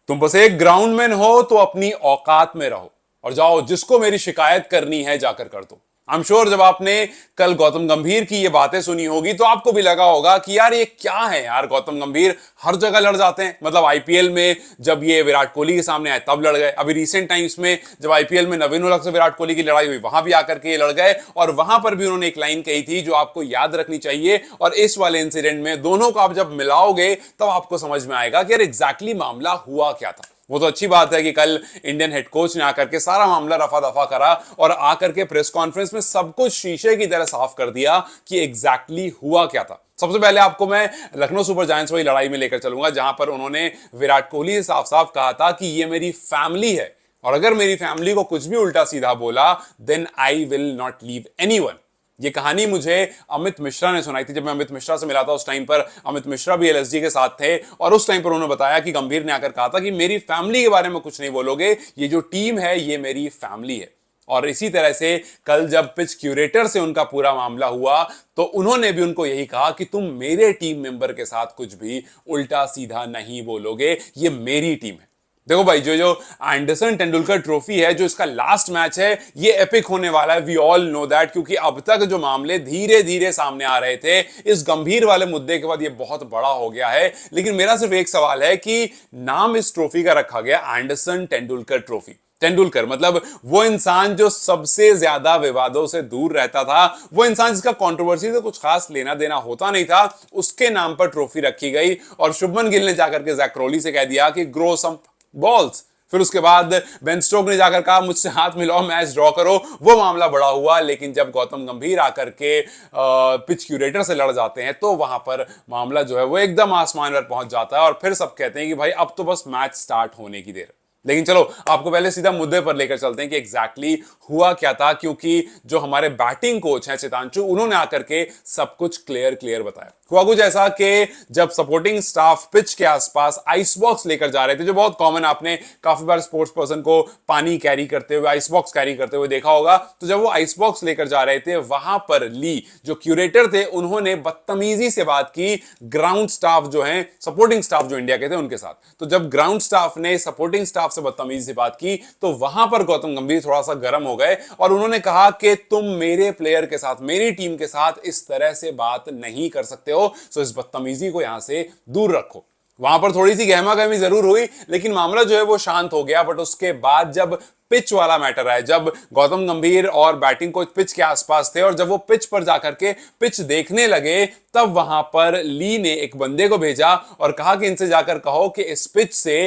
तुम बस एक ग्राउंडमैन हो तो अपनी औकात में रहो और जाओ जिसको मेरी शिकायत करनी है जाकर कर दो। आई एम श्योर जब आपने कल गौतम गंभीर की ये बातें सुनी होगी तो आपको भी लगा होगा कि यार ये क्या है यार, गौतम गंभीर हर जगह लड़ जाते हैं। मतलब आईपीएल में जब ये विराट कोहली के सामने आए तब लड़ गए, अभी रिसेंट टाइम्स में जब आईपीएल में नवीन उलक से विराट कोहली की लड़ाई हुई वहां भी आकर के ये लड़ गए और वहां पर भी उन्होंने एक लाइन कही थी जो आपको याद रखनी चाहिए। और इस वाले इंसिडेंट में दोनों को आप जब मिलाओगे तब आपको समझ में आएगा कि यार एग्जैक्टली मामला हुआ क्या था। वो तो अच्छी बात है कि कल इंडियन हेड कोच ने आकर के सारा मामला रफा दफा करा और आकर के प्रेस कॉन्फ्रेंस में सब कुछ शीशे की तरह साफ कर दिया कि एग्जैक्टली हुआ क्या था। सबसे पहले आपको मैं लखनऊ सुपर जायंट्स वाली लड़ाई में लेकर चलूंगा जहां पर उन्होंने विराट कोहली से साफ साफ कहा था कि ये मेरी फैमिली है और अगर मेरी फैमिली को कुछ भी उल्टा सीधा बोला then I will not leave anyone. ये कहानी मुझे अमित मिश्रा ने सुनाई थी। जब मैं अमित मिश्रा से मिला था उस टाइम पर अमित मिश्रा भी एलएसडी के साथ थे और उस टाइम पर उन्होंने बताया कि गंभीर ने आकर कहा था कि मेरी फैमिली के बारे में कुछ नहीं बोलोगे, ये जो टीम है ये मेरी फैमिली है। और इसी तरह से कल जब पिच क्यूरेटर से उनका पूरा मामला हुआ तो उन्होंने भी उनको यही कहा कि तुम मेरे टीम मेंबर के साथ कुछ भी उल्टा सीधा नहीं बोलोगे, ये मेरी टीम है। देखो भाई, जो एंडरसन तेंदुलकर ट्रॉफी है, जो इसका लास्ट मैच है, ये एपिक होने वाला है। वी ऑल नो दैट, क्योंकि अब तक जो मामले धीरे धीरे सामने आ रहे थे इस गंभीर वाले मुद्दे के बाद ये बहुत बड़ा हो गया है। लेकिन मेरा सिर्फ एक सवाल है कि नाम इस ट्रॉफी का रखा गया एंडरसन तेंदुलकर ट्रॉफी। तेंदुलकर मतलब वो इंसान जो सबसे ज्यादा विवादों से दूर रहता था, वो इंसान जिसका कंट्रोवर्सी से कुछ खास लेना देना होता नहीं था, उसके नाम पर ट्रॉफी रखी गई। और शुभमन गिल ने जाकर के जैक क्रोली से कह दिया कि ग्रो सम बॉल्स। फिर उसके बाद बेन स्टोक ने जाकर कहा मुझसे हाथ मिलाओ, मैच ड्रॉ करो। वो मामला बड़ा हुआ। लेकिन जब गौतम गंभीर आकर के पिच क्यूरेटर से लड़ जाते हैं तो वहां पर मामला जो है वो एकदम आसमान पर पहुंच जाता है और फिर सब कहते हैं कि भाई अब तो बस मैच स्टार्ट होने की देर। लेकिन चलो आपको पहले सीधा मुद्दे पर लेकर चलते हैं कि एग्जैक्टली हुआ क्या था, क्योंकि जो हमारे बैटिंग कोच हैं चितांशु, उन्होंने आकर के सब कुछ क्लियर बताया। हुआ कुछ ऐसा कि जब सपोर्टिंग स्टाफ पिच के आसपास आइस बॉक्स लेकर जा रहे थे, जो बहुत कॉमन, आपने काफी बार स्पोर्ट्स पर्सन को पानी कैरी करते हुए, आइस बॉक्स कैरी करते हुए देखा होगा, तो जब वो आइस बॉक्स लेकर जा रहे थे वहां पर ली जो क्यूरेटर थे उन्होंने बदतमीजी से बात की ग्राउंड स्टाफ जो है, सपोर्टिंग स्टाफ जो इंडिया के थे उनके साथ। तो जब ग्राउंड स्टाफ ने सपोर्टिंग स्टाफ से बदतमीजी से बात की तो वहां पर गौतम गंभीर थोड़ा सा गर्म हो गए और उन्होंने कहा कि तुम मेरे प्लेयर के साथ, मेरी टीम के साथ इस तरह से बात नहीं कर सकते हो, सो इस बदतमीजी को यहां से दूर रखो। वहां पर थोड़ी सी गहमा गहमी जरूर हुई लेकिन मामला जो है वो शांत हो गया। बट उसके बाद जब पिच वाला मैटर आया, जब गौतम गंभीर और बैटिंग कोच पिच के आसपास थे और जब वो पिच पर जाकर के पिच देखने लगे, तब वहां पर ली ने एक बंदे को भेजा और कहा कि इनसे जाकर कहो कि इस पिच से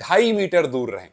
2.5 मीटर दूर रहें।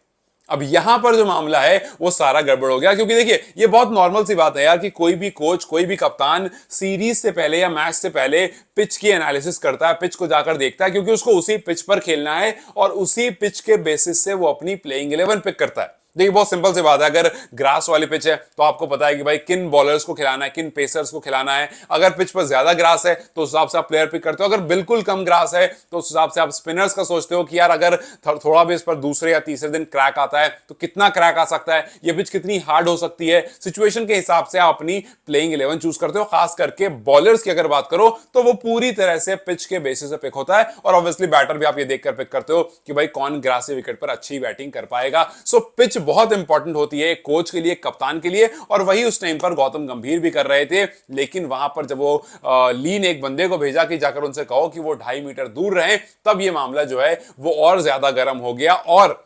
अब यहां पर जो मामला है वो सारा गड़बड़ हो गया, क्योंकि देखिए ये बहुत नॉर्मल सी बात है यार कि कोई भी कोच, कोई भी कप्तान सीरीज से पहले या मैच से पहले पिच की एनालिसिस करता है, पिच को जाकर देखता है, क्योंकि उसको उसी पिच पर खेलना है और उसी पिच के बेसिस से वो अपनी प्लेइंग 11 पिक करता है। देखिए बहुत सिंपल सी बात है, अगर ग्रास वाली पिच है तो आपको पता है कि भाई किन बॉलर्स को खिलाना है, किन पेसर्स को खिलाना है। अगर पिच पर ज्यादा ग्रास है तो उस हिसाब से आप प्लेयर पिक करते हो, अगर बिल्कुल कम ग्रास है तो उस हिसाब से आप स्पिनर्स का सोचते हो कि यार अगर थोड़ा भी इस पर दूसरे या तीसरे दिन क्रैक आता है तो कितना क्रैक आ सकता है, ये पिच कितनी हार्ड हो सकती है। सिचुएशन के हिसाब से आप अपनी प्लेइंग 11 चूज करते हो। खास करके बॉलर्स की अगर बात करो तो वो पूरी तरह से पिच के बेसिस पे पिक होता है और ऑब्वियसली बैटर भी आप ये देखकर पिक करते हो कि भाई कौन ग्रासी विकेट पर अच्छी बैटिंग कर पाएगा। सो पिच बहुत इंपॉर्टेंट होती है एक कोच के लिए, एक कप्तान के लिए, और वही उस टाइम पर गौतम गंभीर भी कर रहे थे। लेकिन वहां पर जब वो ली ने एक बंदे को भेजा कि जाकर उनसे कहो कि वो 2.5 मीटर दूर रहें, तब ये मामला जो है वो और ज्यादा गर्म हो गया। और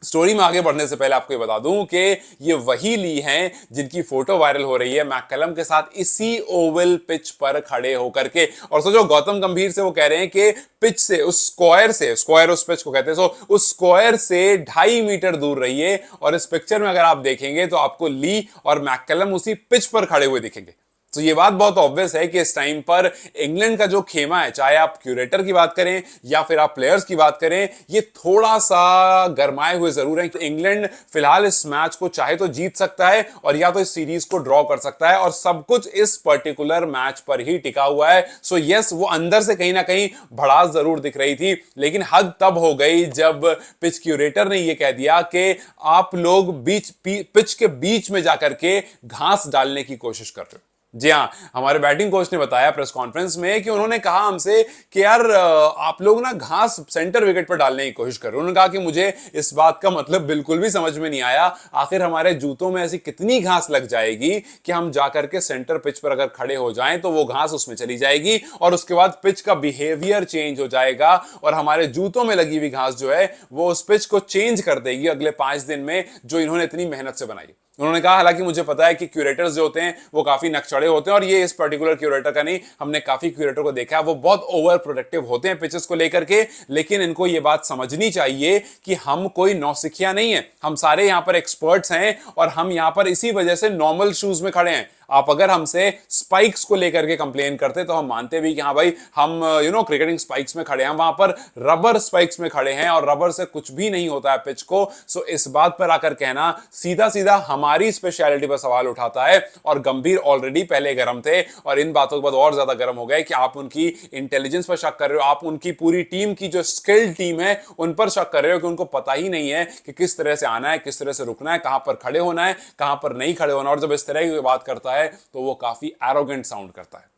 स्टोरी में आगे बढ़ने से पहले आपको ये बता दूं कि ये वही ली हैं जिनकी फोटो वायरल हो रही है मैककलम के साथ इसी ओवल पिच पर खड़े होकर के। और सोचो गौतम गंभीर से वो कह रहे हैं कि पिच से, उस स्क्वायर से, स्क्वायर उस पिच को कहते हैं, सो उस स्क्वायर से 2.5 मीटर दूर रहिए। और इस पिक्चर में अगर आप देखेंगे तो आपको ली और मैककलम उसी पिच पर खड़े हुए दिखेंगे। तो ये बात बहुत ऑब्वियस है कि इस टाइम पर इंग्लैंड का जो खेमा है, चाहे आप क्यूरेटर की बात करें या फिर आप प्लेयर्स की बात करें, ये थोड़ा सा गरमाए हुए जरूर है। तो इंग्लैंड फिलहाल इस मैच को चाहे तो जीत सकता है और या तो इस सीरीज को ड्रॉ कर सकता है, और सब कुछ इस पर्टिकुलर मैच पर ही टिका हुआ है। सो यस, वो अंदर से कहीं ना कहीं भड़ास जरूर दिख रही थी, लेकिन हद तब हो गई जब पिच क्यूरेटर ने यह कह दिया कि आप लोग पिच के बीच में जाकर के घास डालने की कोशिश कर रहे हो। जी हाँ, हमारे बैटिंग कोच ने बताया प्रेस कॉन्फ्रेंस में कि उन्होंने कहा हमसे कि यार आप लोग ना घास सेंटर विकेट पर डालने की कोशिश करो। उन्होंने कहा कि मुझे इस बात का मतलब बिल्कुल भी समझ में नहीं आया, आखिर हमारे जूतों में ऐसी कितनी घास लग जाएगी कि हम जाकर के सेंटर पिच पर अगर खड़े हो जाएं तो वो घास उसमें चली जाएगी और उसके बाद पिच का बिहेवियर चेंज हो जाएगा और हमारे जूतों में लगी हुई घास जो है वो उस पिच को चेंज कर देगी अगले 5 दिन में, जो इन्होंने इतनी मेहनत से बनाई। उन्होंने कहा हालांकि मुझे पता है कि क्यूरेटर्स जो होते हैं वो काफी नकचढ़े होते हैं और ये इस पर्टिकुलर क्यूरेटर का नहीं, हमने काफी क्यूरेटर को देखा है, वो बहुत ओवर प्रोटेक्टिव होते हैं पिचेस को लेकर के, लेकिन इनको ये बात समझनी चाहिए कि हम कोई नौसिखिया नहीं है, हम सारे यहां पर एक्सपर्ट्स हैं और हम यहां पर इसी वजह से नॉर्मल शूज में खड़े हैं। आप अगर हमसे स्पाइक्स को लेकर के कंप्लेन करते तो हम मानते भी कि हाँ भाई हम क्रिकेटिंग स्पाइक्स में खड़े हैं, वहां पर रबर स्पाइक्स में खड़े हैं और रबर से कुछ भी नहीं होता है पिच को। सो इस बात पर आकर कहना सीधा सीधा हमारी स्पेशलिटी पर सवाल उठाता है और गंभीर ऑलरेडी पहले गर्म थे और इन बातों के बाद और ज्यादा गर्म हो गए कि आप उनकी इंटेलिजेंस पर शक कर रहे हो, आप उनकी पूरी टीम की जो स्किल्ड टीम है उन पर शक कर रहे हो कि उनको पता ही नहीं है कि किस तरह से आना है, किस तरह से रुकना है, कहां पर खड़े होना है, कहां पर नहीं खड़े होना। और जब इस तरह की बात करता है तो वो काफी एरोगेंट साउंड करता है।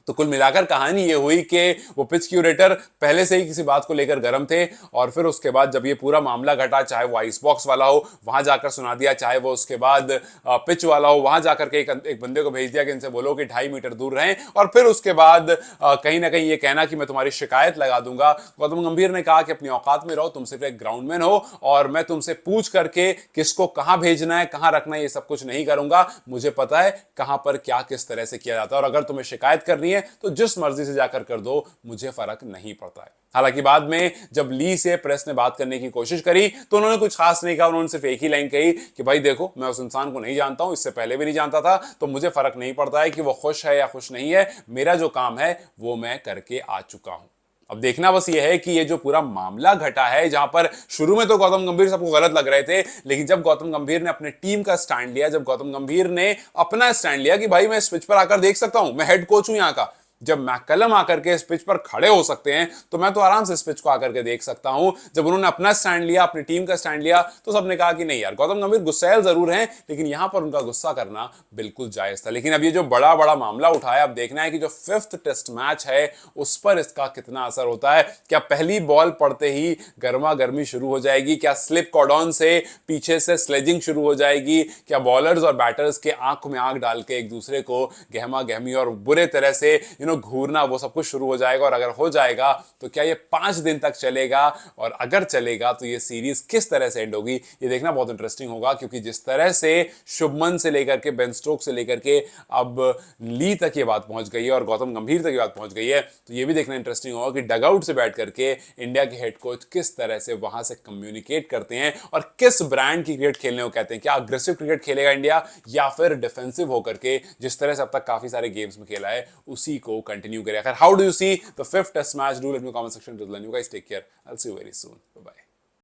तो कुल मिलाकर कहानी ये हुई कि वो पिच क्यूरेटर पहले से ही किसी बात को लेकर गर्म थे और फिर उसके बाद जब ये पूरा मामला घटा, चाहे वो आइस बॉक्स वाला हो वहां जाकर सुना दिया, चाहे वो उसके बाद पिच वाला हो वहां जाकर के एक बंदे को भेज दिया कि इनसे बोलो कि 2.5 मीटर दूर रहें, और फिर उसके बाद कहीं ना कहीं ये कहना कि मैं तुम्हारी शिकायत लगा दूंगा। गौतम गंभीर ने कहा कि अपनी औकात में रहो, तुम सिर्फ एक ग्राउंडमैन हो और मैं तुमसे पूछ करके किसको कहां भेजना है, कहां रखना है, ये सब कुछ नहीं करूंगा। मुझे पता है कहां पर क्या किस तरह से किया जाता है और अगर तुम्हें शिकायत करनी है तो जिस मर्जी से जाकर कर दो, मुझे फर्क नहीं पड़ता है। हालांकि बाद में जब ली से प्रेस ने बात करने की कोशिश करी तो उन्होंने कुछ खास नहीं कहा, उन्होंने सिर्फ एक ही लाइन कही कि भाई देखो मैं उस इंसान को नहीं जानता हूं, इससे पहले भी नहीं जानता था, तो मुझे फर्क नहीं पड़ता है कि वो खुश है या खुश नहीं है, मेरा जो काम है वो मैं करके आ चुका हूं। अब देखना बस ये है कि ये जो पूरा मामला घटा है, जहां पर शुरू में तो गौतम गंभीर सबको गलत लग रहे थे, लेकिन जब गौतम गंभीर ने अपने टीम का स्टैंड लिया, जब गौतम गंभीर ने अपना स्टैंड लिया कि भाई मैं इस पिच पर आकर देख सकता हूं, मैं हेड कोच हूं यहां का, जब मैककलम आकर के इस पिच पर खड़े हो सकते हैं तो मैं तो आराम से इस पिच को आकर के देख सकता हूं, जब उन्होंने अपना स्टैंड लिया, अपनी टीम का स्टैंड लिया, तो सबने कहा कि नहीं यार, गौतम गंभीर गुस्सैल जरूर हैं लेकिन यहां पर उनका गुस्सा करना बिल्कुल जायज था। लेकिन अब ये जो बड़ा बड़ा मामला उठाया, अब देखना है कि जो 5th टेस्ट मैच है उस पर इसका कितना असर होता है। क्या पहली बॉल पड़ते ही गर्मा गर्मी शुरू हो जाएगी, क्या स्लिप कॉर्डन से पीछे से स्लेजिंग शुरू हो जाएगी, क्या बॉलर्स और बैटर्स के आंख में आंख डाल के एक दूसरे को गहमा गहमी और बुरे तरह से घूरना, वो सब कुछ शुरू हो जाएगा, और अगर हो जाएगा तो क्या ये 5 दिन तक चलेगा, और अगर चलेगा तो ये सीरीज किस तरह से एंड होगी, ये देखना बहुत इंटरेस्टिंग होगा। क्योंकि जिस तरह से शुभमन से लेकर के बेन स्टोक्स से लेकर के अब ली तक ये बात पहुंच गई है और गौतम गंभीर तक ये बात पहुंच गई है, तो ये भी देखना इंटरेस्टिंग होगा कि डगआउट से बैठ करके इंडिया के हेड कोच किस तरह से वहां से कम्युनिकेट करते हैं और किस ब्रांड की क्रिकेट खेलने को कहते हैं। क्या अग्रेसिव क्रिकेट खेलेगा इंडिया या फिर डिफेंसिव होकर के जिस तरह से अब तक काफी सारे गेम्स में खेला है उसी को कंटिन्यू करेगा। How do you see the 5th test match? Do let me comment section, to the new guys, take care, I will see you very soon, bye bye.